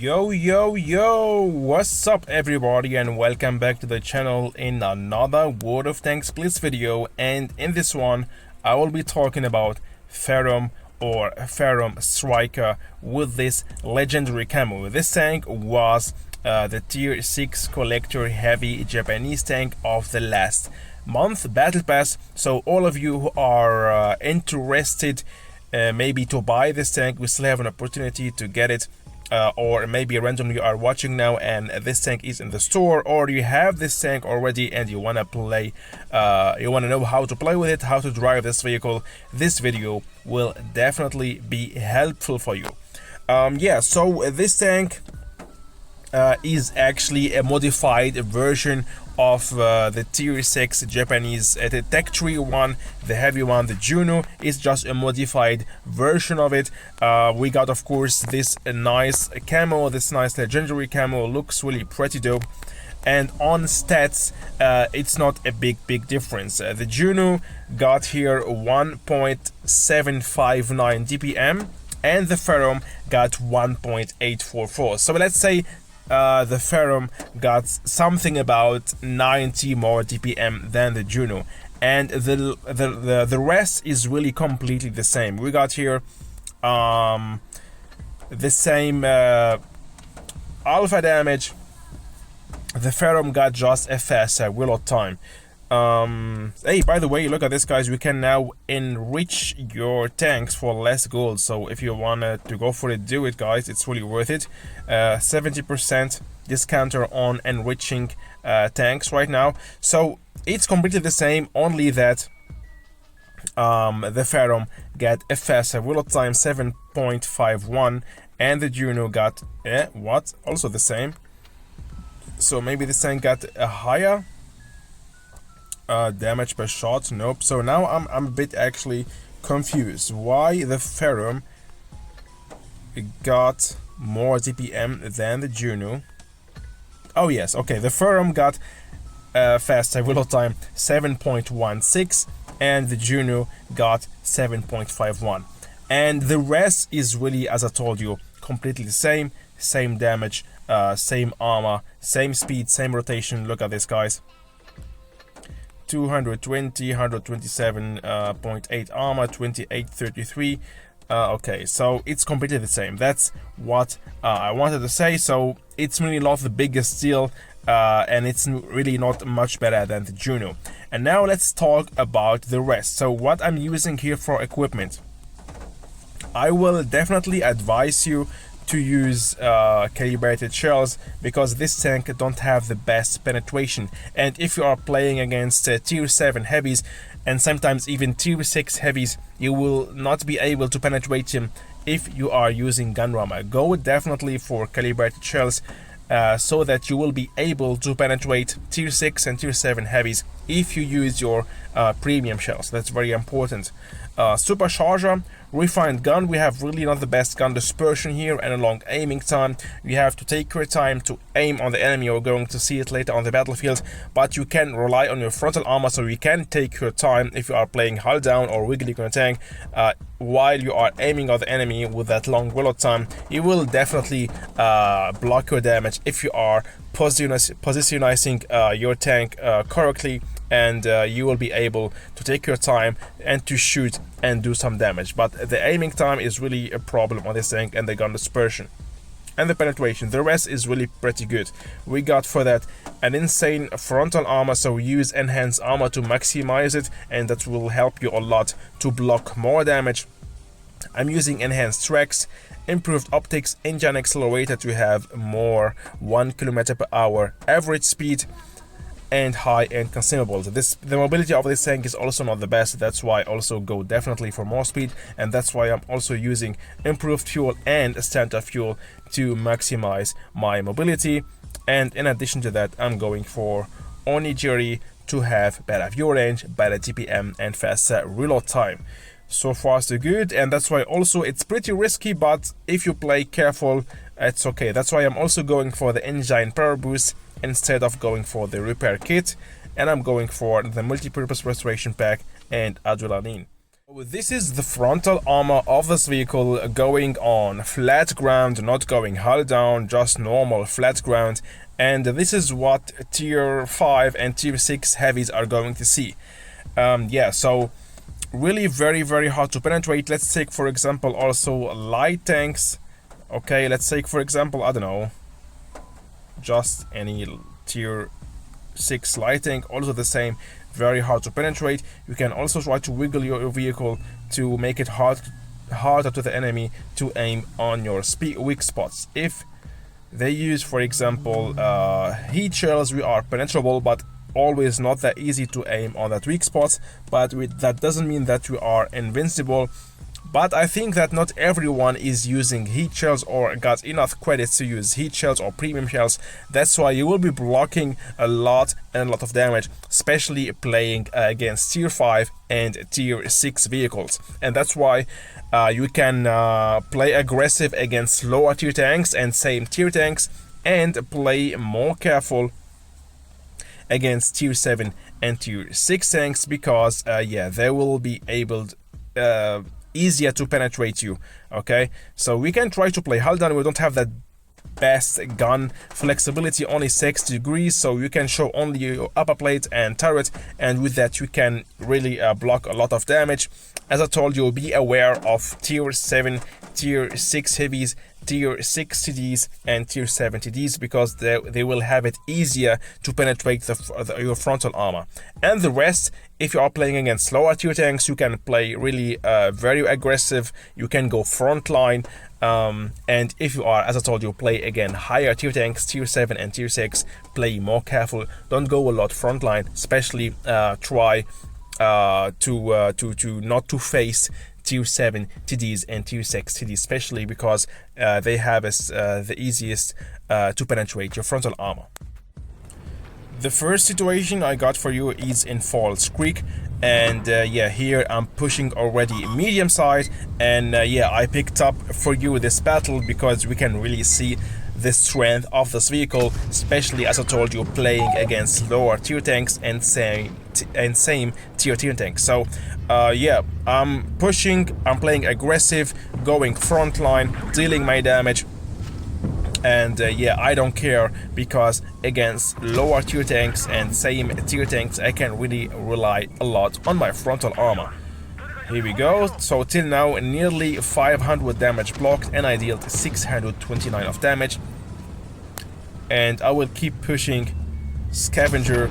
Yo, what's up everybody, and welcome back to the channel in another World of Tanks Blitz video. And in this one I will be talking about Ferrum or Ferrum Striker with this legendary camo. This tank was the tier 6 collector heavy Japanese tank of the last month battle pass. So all of you who are interested maybe to buy this tank, we still have an opportunity to get it. Or maybe randomly you are watching now and this tank is in the store, or you have this tank already and you want to play, you want to know how to play with it, how to drive this vehicle. This video will definitely be helpful for you. Yeah, so this tank is actually a modified version of the tier 6 Japanese the tech tree one, the heavy one. The Juno is just a modified version of it. We got, of course, this nice camo, this nice legendary camo. Looks really pretty dope. And on stats, it's not a big difference. The Juno got here 1.759 DPM and the Ferrum got 1.844. So let's say the Ferrum got something about 90 more DPM than the Juno, and the rest is really completely the same. We got here the same alpha damage. The Ferrum got just a faster reload time. Hey, by the way, look at this, guys. We can now enrich your tanks for less gold. So if you want to go for it, do it, guys. It's really worth it. 70% discounter on enriching tanks right now. So it's completely the same, only that the Ferrum got a faster reload time, 7.51, and the Juno got also the same. So maybe this tank got a higher damage per shot. Nope. So now I'm a bit actually confused why the Ferrum got more DPM than the Juno. Oh yes, okay, the Ferrum got faster reload time, 7.16, and the Juno got 7.51, and the rest is really, as I told you, completely the same damage, same armor, same speed, same rotation. Look at this, guys. 220, 127.8 armor, 2833. Okay, so it's completely the same. That's what I wanted to say. So it's really not the biggest deal, and it's really not much better than the Juno. And now let's talk about the rest. So what I'm using here for equipment, I will definitely advise you to use calibrated shells, because this tank don't have the best penetration. And if you are playing against tier 7 heavies and sometimes even tier 6 heavies, you will not be able to penetrate him if you are using gun rammer. Go definitely for calibrated shells, so that you will be able to penetrate tier 6 and tier 7 heavies if you use your premium shells. That's very important. Supercharger, refined gun. We have really not the best gun dispersion here and a long aiming time. You have to take your time to aim on the enemy. You're going to see it later on the battlefield, but you can rely on your frontal armor, so you can take your time if you are playing hull down or wiggling on a tank. While you are aiming on the enemy with that long reload time, you will definitely block your damage if you are positioning your tank correctly, and you will be able to take your time and to shoot and do some damage. But the aiming time is really a problem on this tank, and the gun dispersion and the penetration. The rest is really pretty good. We got for that an insane frontal armor, so use enhanced armor to maximize it, and that will help you a lot to block more damage. I'm using enhanced tracks, improved optics, engine accelerator to have more 1 km/h average speed, and high-end consumables. The mobility of this tank is also not the best. That's why I also go definitely for more speed, and that's why I'm also using improved fuel and standard fuel to maximize my mobility. And in addition to that, I'm going for onigiri to have better view range, better DPM, and faster reload time. So far so good, and that's why also it's pretty risky, but if you play careful, it's okay. That's why I'm also going for the engine power boost instead of going for the repair kit, and I'm going for the multi-purpose restoration pack and adrenaline. This is the frontal armor of this vehicle going on flat ground, not going hull down, just normal flat ground. And this is what tier 5 and tier 6 heavies are going to see. Yeah, so really very hard to penetrate. Let's take for example also light tanks. Okay, let's take for example, I don't know, just any tier 6 light tank, also the same, very hard to penetrate. You can also try to wiggle your vehicle to make it harder to the enemy to aim on your weak spots. If they use for example heat shells, we are penetrable, but always not that easy to aim on that weak spots. But that doesn't mean that we are invincible. But I think that not everyone is using heat shells or got enough credits to use heat shells or premium shells. That's why you will be blocking a lot of damage, especially playing against tier 5 and tier 6 vehicles. And that's why you can play aggressive against lower tier tanks and same tier tanks, and play more careful against tier 7 and tier 6 tanks, because yeah, they will be able easier to penetrate you. Okay, so we can try to play hull down. We don't have that best gun flexibility, only 6 degrees, so you can show only your upper plate and turret, and with that you can really block a lot of damage. As I told you, be aware of tier 7, tier 6 heavies, tier 6 TDs and tier 7 TDs, because they will have it easier to penetrate your frontal armor. And the rest, if you are playing against lower tier tanks, you can play really very aggressive. You can go front line, and if you are, as I told you, play again higher tier tanks, tier 7 and tier 6, play more careful. Don't go a lot front line, especially try to not to face tier 7 TDs and tier 6 TDs, especially because they have the easiest to penetrate your frontal armor. The first situation I got for you is in Falls Creek, and yeah, here I'm pushing already medium side, and yeah, I picked up for you this battle because we can really see the strength of this vehicle, especially as I told you, playing against lower tier tanks and same tier tanks. So yeah, I'm pushing, I'm playing aggressive, going front line, dealing my damage, and yeah, I don't care, because against lower tier tanks and same tier tanks I can really rely a lot on my frontal armor. Here we go. So till now nearly 500 damage blocked, and I dealt 629 of damage, and I will keep pushing. Scavenger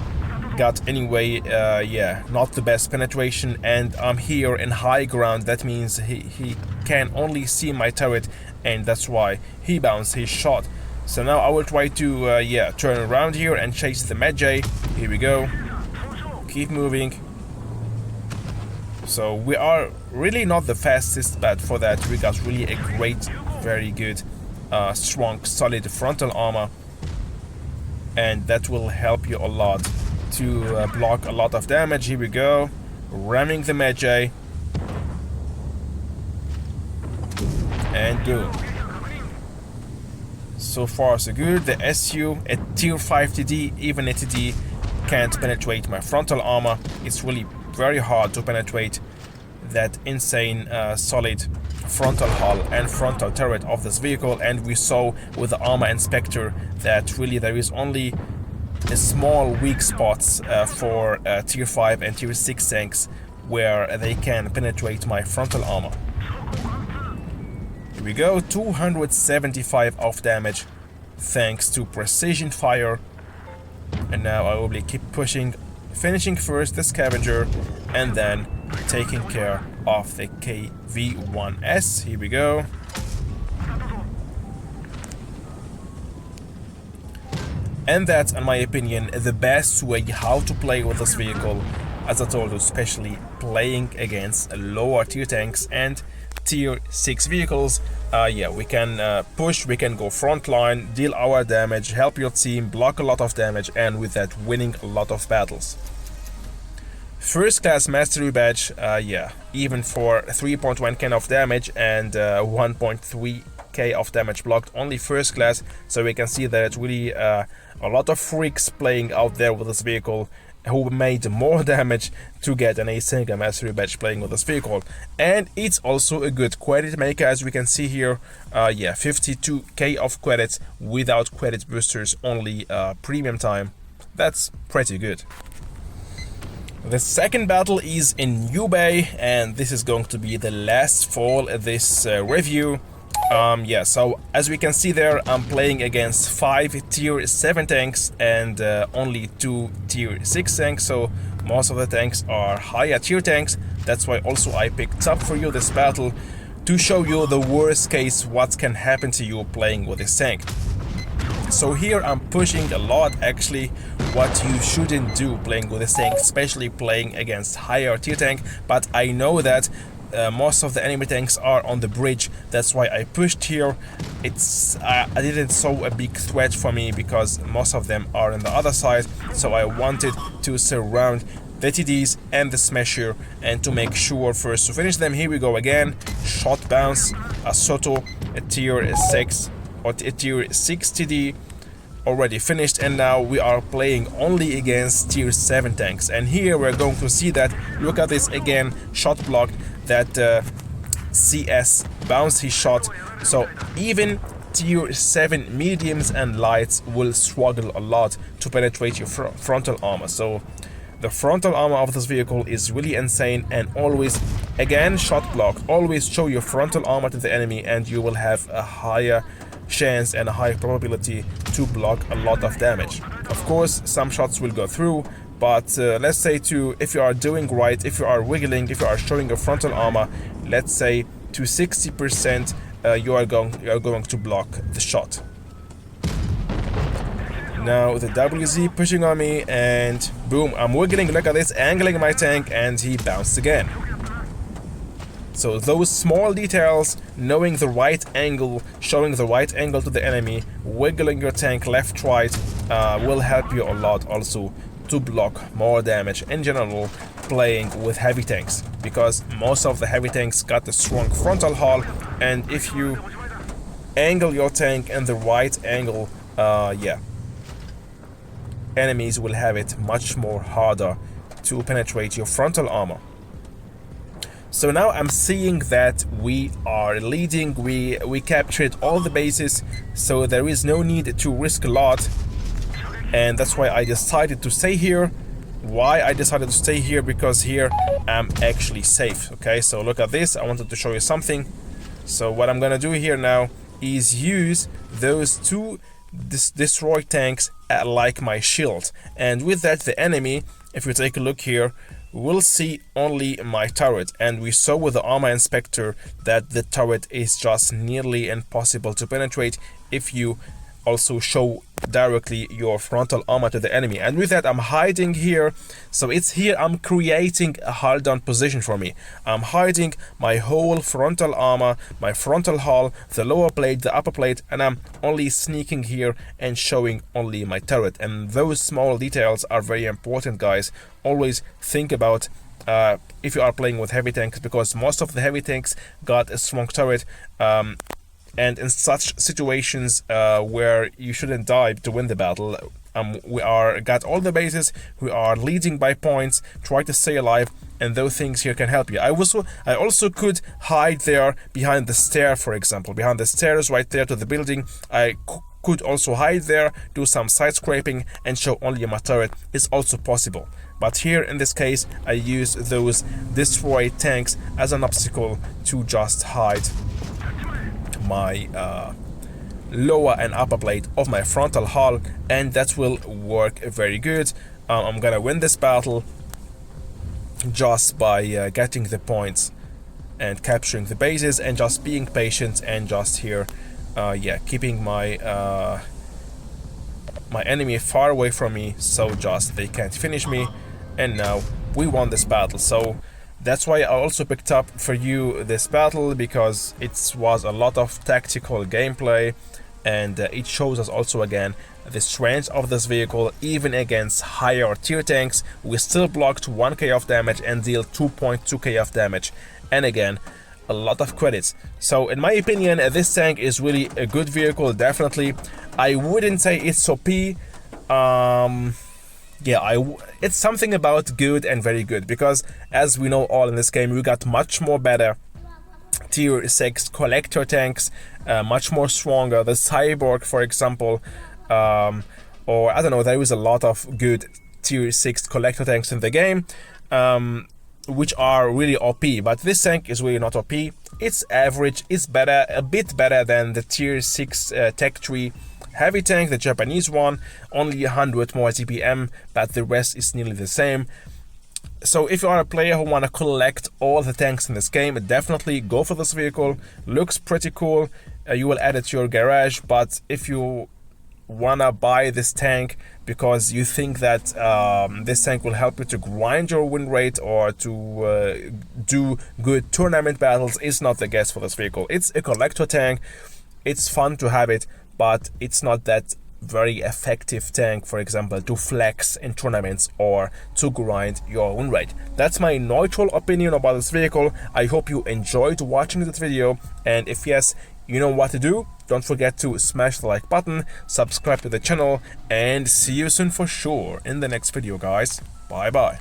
got anyway yeah, not the best penetration, and I'm here in high ground. That means he can only see my turret, and that's why he bounced his shot. So now I will try to yeah, turn around here and chase the Medjay. Here we go, keep moving. So we are really not the fastest, but for that we got really a great, very good strong solid frontal armor, and that will help you a lot to block a lot of damage. Here we go, ramming the Medjay, and boom. So far so good. The SU at tier 5 TD, even a TD can't penetrate my frontal armor. It's really very hard to penetrate that insane solid frontal hull and frontal turret of this vehicle. And we saw with the armor inspector that really there is only a small weak spots for tier 5 and tier 6 tanks where they can penetrate my frontal armor. Here we go, 275 of damage thanks to precision fire. And now I will keep pushing, finishing first the Scavenger and then taking care of the KV-1S. Here we go. And that's, in my opinion, the best way how to play with this vehicle. As I told you, especially playing against lower tier tanks and tier 6 vehicles. Yeah, we can push, we can go front line, deal our damage, help your team, block a lot of damage, and with that winning a lot of battles. First class mastery badge, yeah, even for 3.1k of damage and 1.3k of damage blocked, only first class. So we can see that it's really a lot of freaks playing out there with this vehicle. who made more damage to get an single mastery badge playing with this vehicle. And it's also a good credit maker, as we can see here. Yeah, 52k of credits without credit boosters, only premium time. That's pretty good. The second battle is in New Bay, and this is going to be the last for this review. Yeah, so as we can see there, I'm playing against 5 tier 7 tanks and only 2 tier 6 tanks, so most of the tanks are higher tier tanks. That's why also I picked up for you this battle to show you the worst case what can happen to you playing with this tank. So here I'm pushing a lot, actually, what you shouldn't do playing with this tank, especially playing against higher tier tank, but I know that most of the enemy tanks are on the bridge. That's why I pushed here. I didn't saw a big threat for me because most of them are on the other side, so I wanted to surround the TDs and the Smasher and to make sure first to finish them. Here we go again. Shot bounce, a Soto, a tier 6 or a tier 6 TD already finished, and now we are playing only against tier 7 tanks. And here we're going to see that, look at this again, shot blocked, that CS bounce he shot. So even tier 7 mediums and lights will struggle a lot to penetrate your frontal armor. So the frontal armor of this vehicle is really insane, and always, again, shot block, always show your frontal armor to the enemy and you will have a higher chance and a high probability to block a lot of damage. Of course, some shots will go through, but let's say if you are doing right, if you are wiggling, if you are showing your frontal armor, let's say to 60%, you are going to block the shot. Now the WZ pushing on me, and boom, I'm wiggling, look at this, angling my tank, and he bounced again. So those small details, knowing the right angle, showing the right angle to the enemy, wiggling your tank left, right, will help you a lot also to block more damage in general playing with heavy tanks, because most of the heavy tanks got a strong frontal hull, and if you angle your tank in the right angle, yeah, enemies will have it much more harder to penetrate your frontal armor. So now I'm seeing that we are leading, we captured all the bases, so there is no need to risk a lot, and that's why I decided to stay here. Why I decided to stay here? Because here I'm actually safe. Okay, so look at this, I wanted to show you something. So what I'm gonna do here now is use those two destroy tanks like my shield, and with that the enemy, if you take a look here, will see only my turret, and we saw with the armor inspector that the turret is just nearly impossible to penetrate if you also show directly your frontal armor to the enemy. And with that I'm hiding here, so it's here I'm creating a hull down position for me. I'm hiding my whole frontal armor, my frontal hull, the lower plate, the upper plate, and I'm only sneaking here and showing only my turret. And those small details are very important, guys. Always think about if you are playing with heavy tanks, because most of the heavy tanks got a strong turret, and in such situations where you shouldn't die to win the battle, we got all the bases, we are leading by points, try to stay alive, and those things here can help you. I also could hide there behind the stair, for example, behind the stairs right there to the building. I could also hide there, do some side scraping, and show only my turret. It's also possible. But here in this case, I use those destroy tanks as an obstacle to just hide my lower and upper plate of my frontal hull, and that will work very good. I'm gonna win this battle just by getting the points and capturing the bases and just being patient and just here yeah, keeping my my enemy far away from me, so just they can't finish me. And now we won this battle. So that's why I also picked up for you this battle, because it was a lot of tactical gameplay, and it shows us also again the strength of this vehicle. Even against higher tier tanks, we still blocked 1k of damage and deal 2.2k of damage, and again a lot of credits. So in my opinion, this tank is really a good vehicle. Definitely, I wouldn't say it's OP. yeah, it's something about good and very good, because as we know all in this game, we got much more better tier 6 collector tanks, much more stronger. The Cyborg, for example, or I don't know, there is a lot of good tier 6 collector tanks in the game, which are really OP, but this tank is really not OP. It's average, it's better, a bit better than the tier 6 tech tree heavy tank, the Japanese one, only 100 more TPM, but the rest is nearly the same. So if you are a player who want to collect all the tanks in this game, definitely go for this vehicle. Looks pretty cool. You will add it to your garage, but if you wanna buy this tank because you think that this tank will help you to grind your win rate or to do good tournament battles, it's not the guess for this vehicle. It's a collector tank. It's fun to have it, but it's not that very effective tank, for example, to flex in tournaments or to grind your win rate. That's my neutral opinion about this vehicle. I hope you enjoyed watching this video, and if yes, you know what to do. Don't forget to smash the like button, subscribe to the channel, and see you soon for sure in the next video, guys. Bye bye.